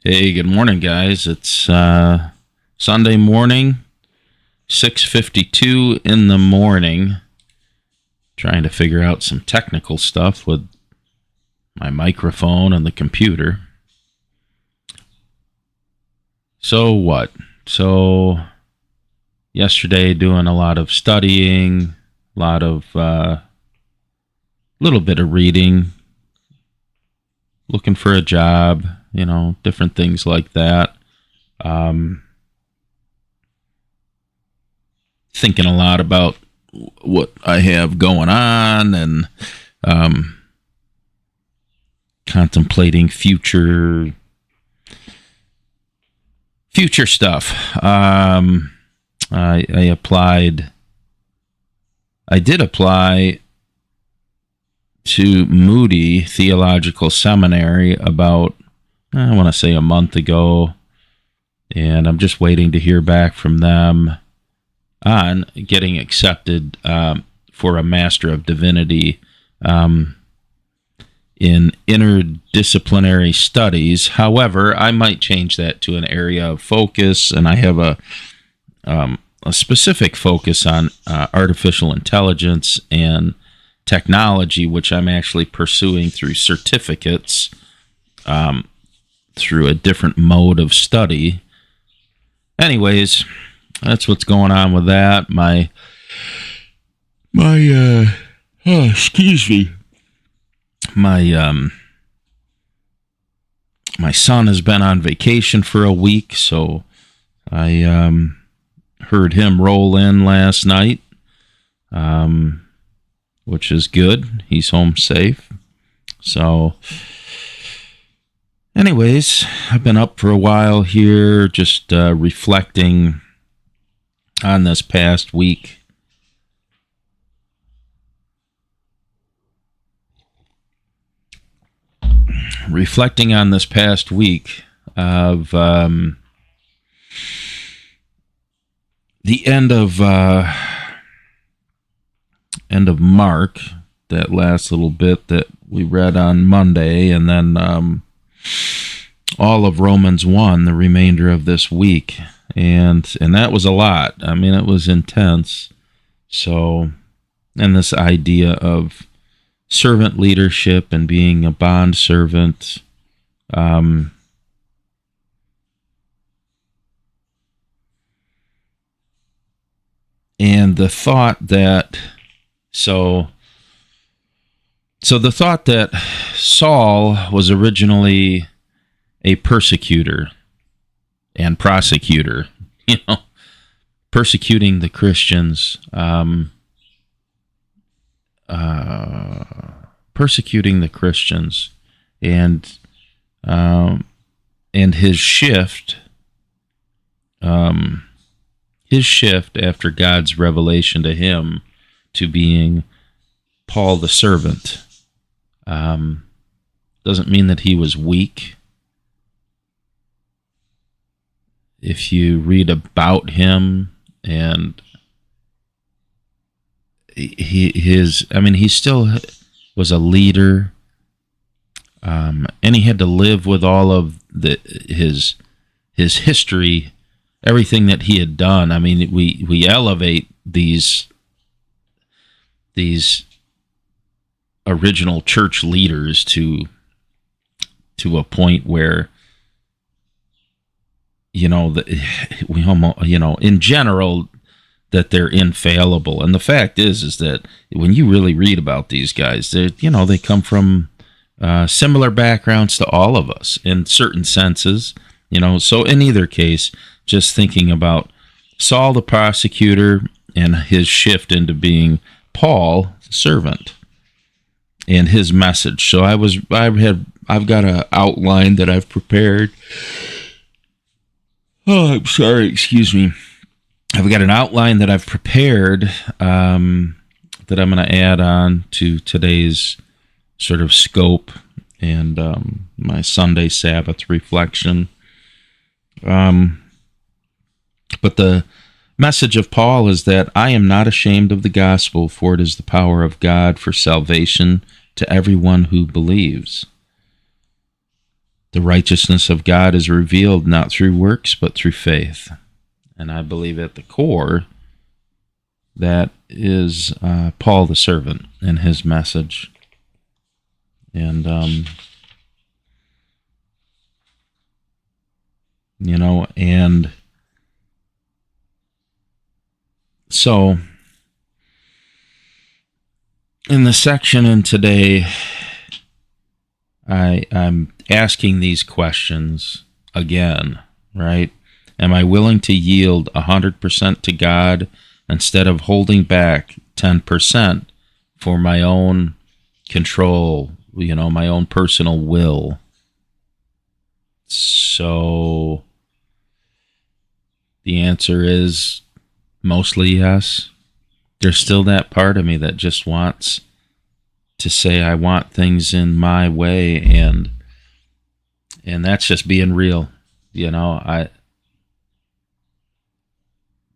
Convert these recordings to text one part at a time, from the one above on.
Hey, good morning, guys. It's Sunday morning, 6:52 in the morning. Trying to figure out some technical stuff with my microphone and the computer. So what? So yesterday doing a lot of studying, a lot of little bit of reading, looking for a job, different things like that. Thinking a lot about what I have going on and contemplating future stuff. I applied. I did apply to Moody Theological Seminary about, I want to say, a month ago, and I'm just waiting to hear back from them on getting accepted for a Master of Divinity in interdisciplinary studies. However, I might change that to an area of focus, and I have a specific focus on artificial intelligence and technology, which I'm actually pursuing through certificates, through a different mode of study. Anyways, that's what's going on with that. Excuse me. My son has been on vacation for a week, so I heard him roll in last night, which is good. He's home safe. So, anyways, I've been up for a while here, just reflecting on this past week. Reflecting on this past week of the end of Mark, that last little bit that we read on Monday, and then all of Romans 1, the remainder of this week. And that was a lot. I mean, it was intense. So, and this idea of servant leadership and being a bond servant. And the thought that, so the thought that Saul was originally a persecutor and prosecutor, persecuting the Christians, and his shift after God's revelation to him to being Paul the servant, doesn't mean that he was weak. If you read about him, and he still was a leader, and he had to live with all of his history, everything that he had done. I mean, we elevate these original church leaders to a point where, in general, that they're infallible. And the fact is that when you really read about these guys, they come from similar backgrounds to all of us in certain senses. So in either case, just thinking about Saul the prosecutor and his shift into being Paul the servant and his message. So I've got an outline that I've prepared. Oh, I'm sorry, excuse me. I've got an outline that I've prepared that I'm going to add on to today's sort of scope and my Sunday Sabbath reflection. But the message of Paul is that I am not ashamed of the gospel, for it is the power of God for salvation to everyone who believes. The righteousness of God is revealed not through works, but through faith. And I believe at the core, that is Paul the servant and his message. And, and so in the section in today, I'm asking these questions again, right? Am I willing to yield 100% to God instead of holding back 10% for my own control, my own personal will? So the answer is mostly yes. There's still that part of me that just wants to say I want things in my way, and that's just being real,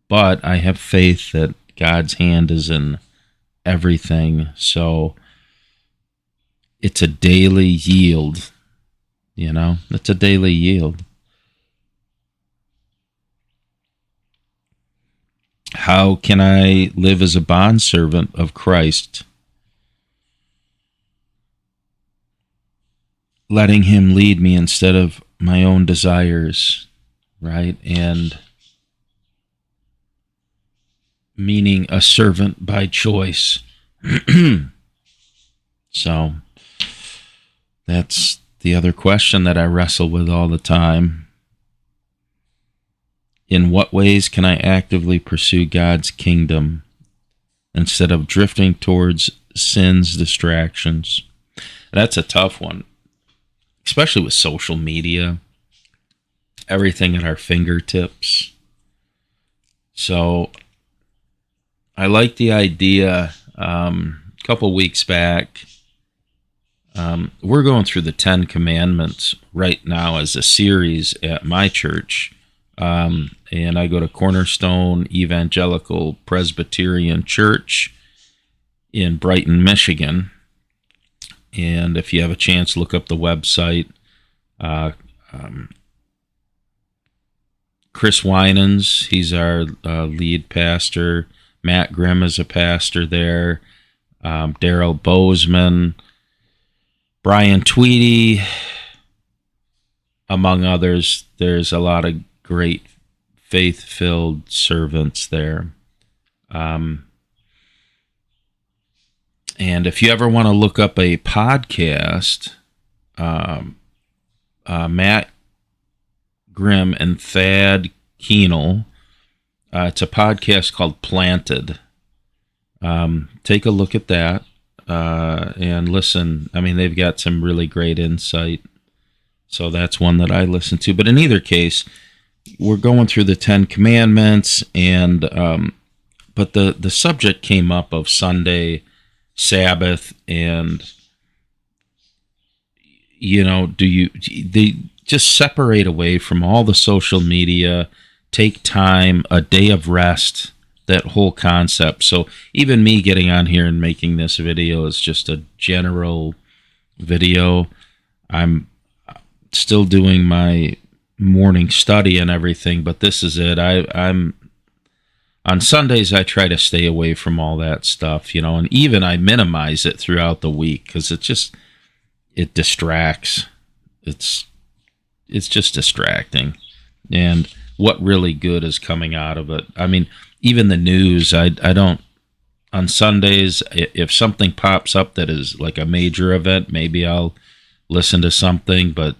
but I have faith that God's hand is in everything. So it's a daily yield, it's a daily yield. How can I live as a bondservant of Christ, letting him lead me instead of my own desires, right? And meaning a servant by choice. So that's the other question that I wrestle with all the time. In what ways can I actively pursue God's kingdom instead of drifting towards sin's distractions? That's a tough one, especially with social media, everything at our fingertips. So I like the idea. A couple weeks back, we're going through the 10 Commandments right now as a series at my church. And I go to Cornerstone Evangelical Presbyterian Church in Brighton, Michigan. And if you have a chance, look up the website. Chris Winans, he's our lead pastor. Matt Grimm is a pastor there. Daryl Bozeman, Brian Tweedy, among others. There's a lot of great faith-filled servants there. And if you ever want to look up a podcast, Matt Grimm and Thad Keenel, it's a podcast called Planted. Take a look at that and listen. I mean, they've got some really great insight. So that's one that I listen to. But in either case, we're going through the 10 Commandments, and but the subject came up of Sunday, Sabbath, and they just separate away from all the social media, take time, a day of rest, that whole concept. So even me getting on here and making this video is just a general video. I'm still doing my morning study and everything, but this is it. I'm on Sundays, I try to stay away from all that stuff, and even I minimize it throughout the week because it distracts. It's just distracting. And what really good is coming out of it? I mean, even the news, I don't, on Sundays, if something pops up that is like a major event, maybe I'll listen to something, but,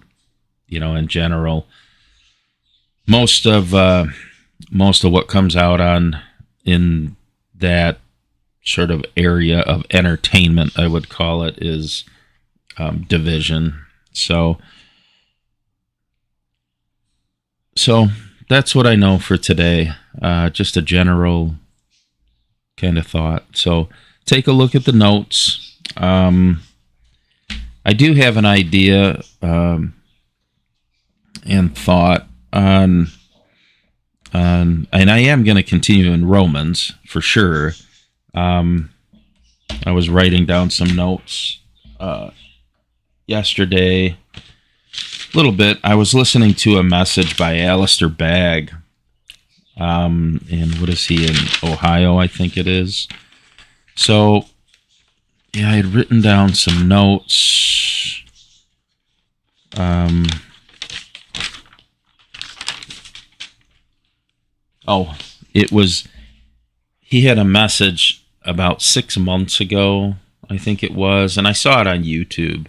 in general, most of what comes out in that sort of area of entertainment, I would call it, is division. So that's what I know for today. Just a general kind of thought. So take a look at the notes. I do have an idea and thought on, and I am going to continue in Romans for sure. I was writing down some notes yesterday, A little bit. I was listening to a message by Alistair Bagg. And what is he, in Ohio, I think it is. So, yeah, I had written down some notes. He had a message about 6 months ago, I think it was, and I saw it on YouTube.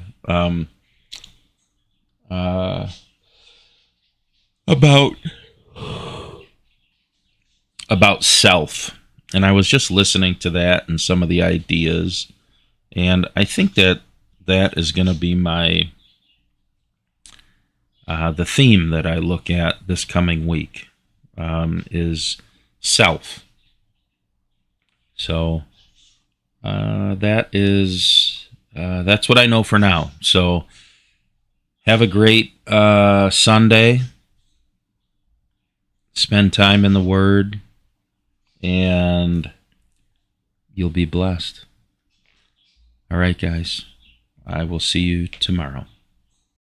About self, and I was just listening to that and some of the ideas, and I think that is going to be my the theme that I look at this coming week, is self. So that's what I know for now. So have a great Sunday. Spend time in the Word, and you'll be blessed. All right, guys. I will see you tomorrow.